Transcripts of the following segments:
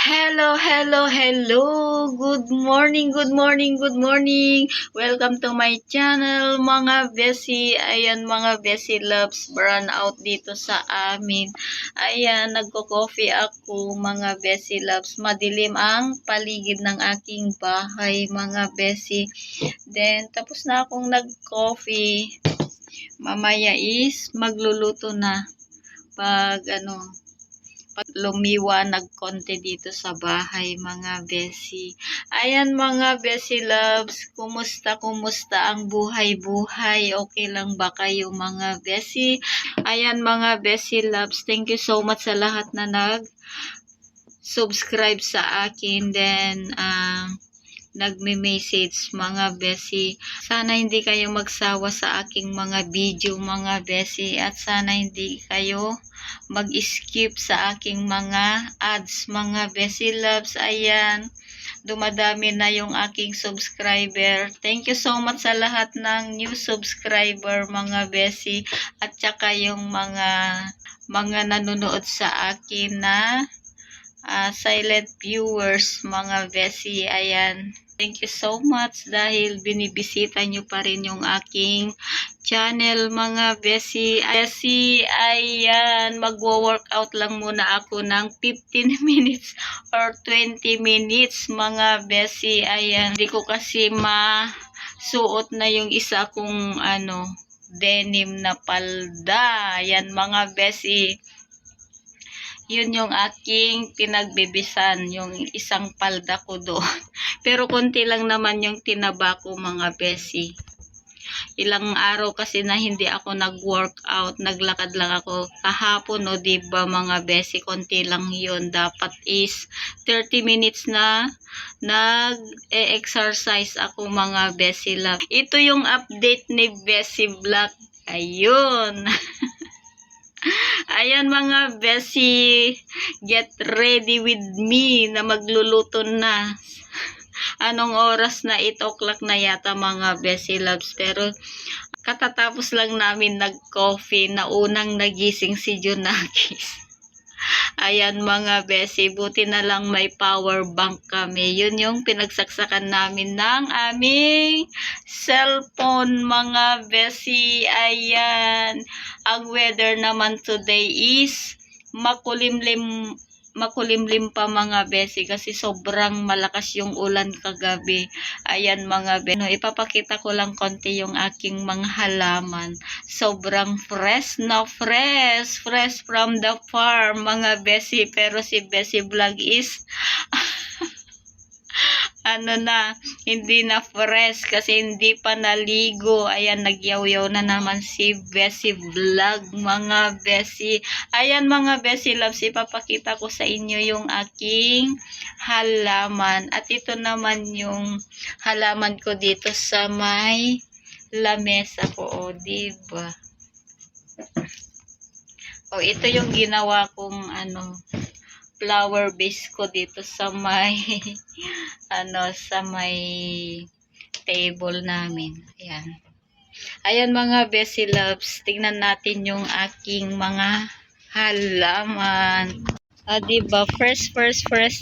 Hello, hello, hello. Good morning, good morning, good morning. Welcome to my channel, mga besi. Ayan, mga besi loves, brown out dito sa amin. Ayan, nagko-coffee ako, mga besi loves. Madilim ang paligid ng aking bahay, mga besi. Then, tapos na akong nag-coffee. Mamaya is magluluto na pag lumiwanag konti dito sa bahay, mga besi. Ayan, mga besi loves, kumusta ang buhay-buhay? Okay lang ba kayo, mga besi? Ayan, mga besi loves, thank you so much sa lahat na nag-subscribe sa akin. Then, nagme-message, mga besi. Sana hindi kayo magsawa sa aking mga video, mga besi, at sana hindi kayo mag-skip sa aking mga ads, mga besi loves. Ayan, dumadami na yung aking subscriber. Thank you so much sa lahat ng new subscriber, mga besi, at saka yung mga nanonood sa akin na silent viewers, mga besi. Ayan, thank you so much dahil binibisita nyo pa rin yung aking channel, mga besi. Ayan, magwo-workout lang muna ako ng 15 minutes or 20 minutes, mga besi. Ayan, hindi ko kasi masuot na yung isa kong denim na palda. Ayan, mga besi. Yun yung aking pinagbibisan, yung isang palda ko doon. Pero konti lang naman yung tinaba ko, mga besi. Ilang araw kasi na hindi ako nag-workout, naglakad lang ako kahapon, no, diba, mga besi, konti lang yun. Dapat is 30 minutes na nag-exercise ako, mga besi love. Ito yung update ni Besi Vlog. Ayun. Ayan, mga besi, get ready with me na magluluto na. Anong oras na? 8 o'clock na yata, mga besi loves. Pero katatapos lang namin nag-coffee na unang nagising si Junakis. Ayan, mga besi, buti na lang may power bank kami. Yun yung pinagsaksakan namin ng aming cellphone, mga besi. Ayan, ang weather naman today is makulimlim pa, mga besi, kasi sobrang malakas yung ulan kagabi. Ayan, mga besi, ipapakita ko lang konti yung aking mga halaman. Sobrang fresh na fresh from the farm, mga besi. Pero si Besi Vlog is hindi na fresh kasi hindi pa naligo. Ayan, nagyaw-yaw na naman si Besi Vlog, mga besi. Ayan, mga besi loves, ipapakita ko sa inyo yung aking halaman. At ito naman yung halaman ko dito sa may lamesa ko, o, diba? O, ito yung ginawa kong flower base ko dito sa may sa may table namin. Ayan. Ayan, mga besi loves, tingnan natin yung aking mga halaman. Diba, fresh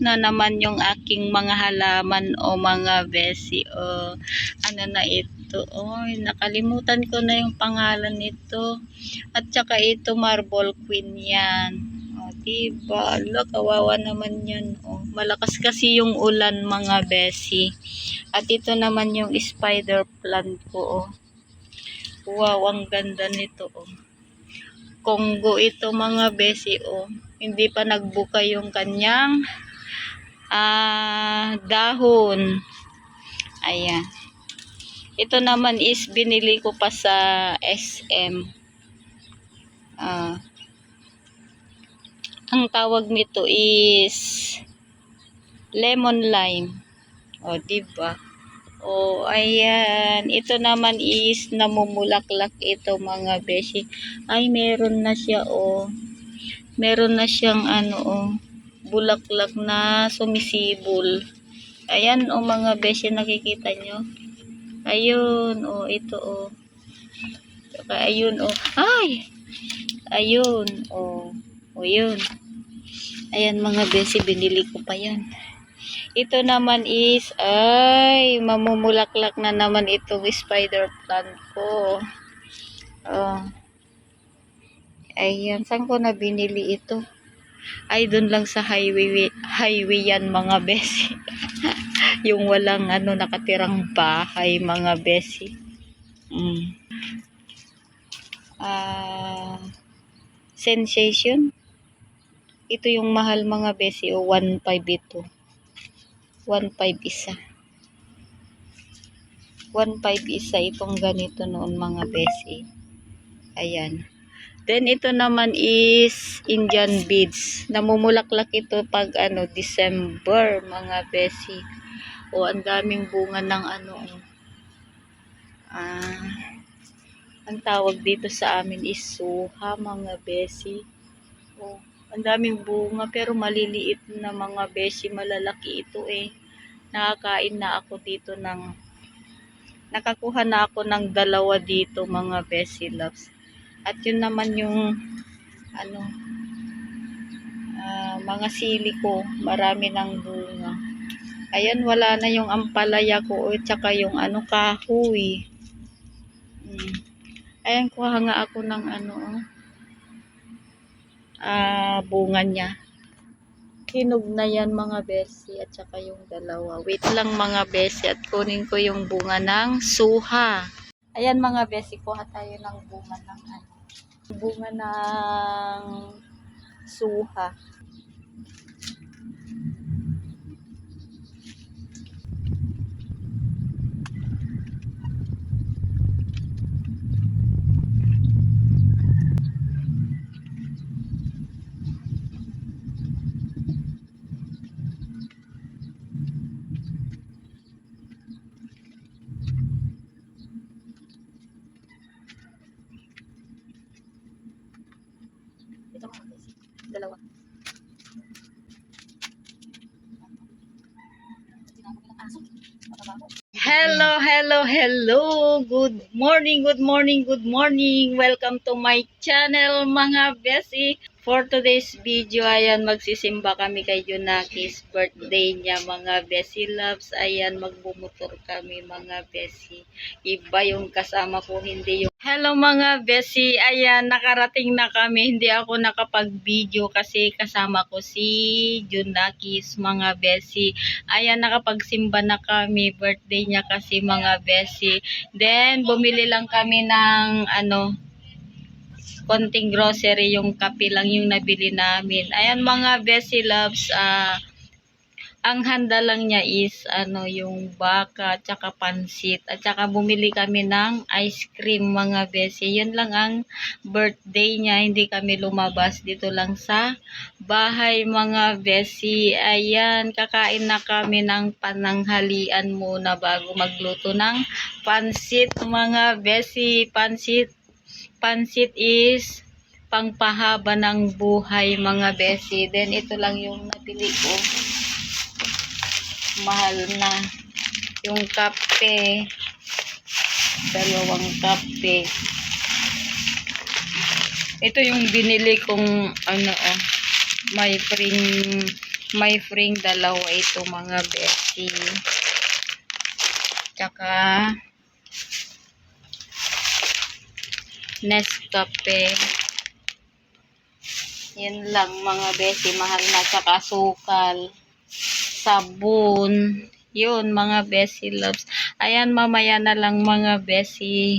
na naman yung aking mga halaman, o, mga besi. O, na ito? Oy, nakalimutan ko na yung pangalan nito. At saka ito, marble queen yan. Diba? Ala, kawawa naman yan. Malakas kasi yung ulan, mga besi. At ito naman yung spider plant ko. Wow, ang ganda nito. Congo ito, mga besi. Hindi pa nagbuka yung kanyang dahon. Ayan. Ito naman is binili ko pa sa SM. Ang tawag nito is lemon lime. Diba? Ayan. Ito naman is namumulaklak ito, mga beshi. Ay, meron na siya, Meron na siyang bulaklak na sumisibol. Ayan, mga beshi, nakikita nyo? Ayun, ito, Saka, ayun, Ay! Ayun, yun. Ayan mga besi, binili ko pa yan. Ito naman is, ay, mamumulaklak na naman itong spider plant ko. Oh. Ayan, saan ko na binili ito? Ay, dun lang sa highway yan mga besi. Yung walang nakatirang bahay mga besi. Sensation. Ito yung mahal mga besi o 1.5 ito. 1.5 isa. 1.5 isa itong ganito noon mga besi. Ayan. Then ito naman is Indian beads. Namumulaklak ito pag December mga besi. O ang daming bunga ng ang tawag dito sa amin is suha mga besi. O ang daming bunga pero maliliit na mga besi, malalaki ito eh. Nakakain na ako dito nakakuha na ako ng 2 dito mga besi loves. At yun naman yung mga sili ko, marami ng bunga. Ayan, wala na yung ampalaya ko o tsaka yung kahoy. Ayan, kuha nga ako ng bunga niya. Hinog na yan mga besi at saka yung 2. Wait lang mga besi at kunin ko yung bunga ng suha. Ayan mga besi, kuha tayo ng bunga ng suha. Ito mga besi, 2. Hello, hello, hello. Good morning, good morning, good morning. Welcome to my channel mga besi. For today's video, ayan, magsisimba kami kay Junakis. Birthday niya mga besi loves. Ayan, magbumotor kami mga besi. Iba yung kasama ko, hindi yung... Hello mga besi. Ayan, nakarating na kami. Hindi ako nakapag-video kasi kasama ko si Junakis mga besi. Ayan, nakapagsimba na kami. Birthday niya kasi mga besi. Then, bumili lang kami ng konting grocery, yung kape lang yung nabili namin. Ayan mga besi loves, ang handa lang niya is yung baka at saka pansit. At saka bumili kami ng ice cream mga besi. Yun lang ang birthday niya. Hindi kami lumabas, dito lang sa bahay mga besi. Ayan, kakain na kami ng pananghalian muna bago magluto ng pansit mga besi. Pansit is pangpahaba ng buhay mga besi. Then ito lang yung nabili ko. Mahal na. Yung kape. 2 kape. Ito yung binili kong may fring 2 ito mga besi. Tsaka Nescafe. Yan lang mga besi, mahal na. Tsaka sukal, sabon. Yun mga besi loves. Ayan, mamaya na lang mga besi.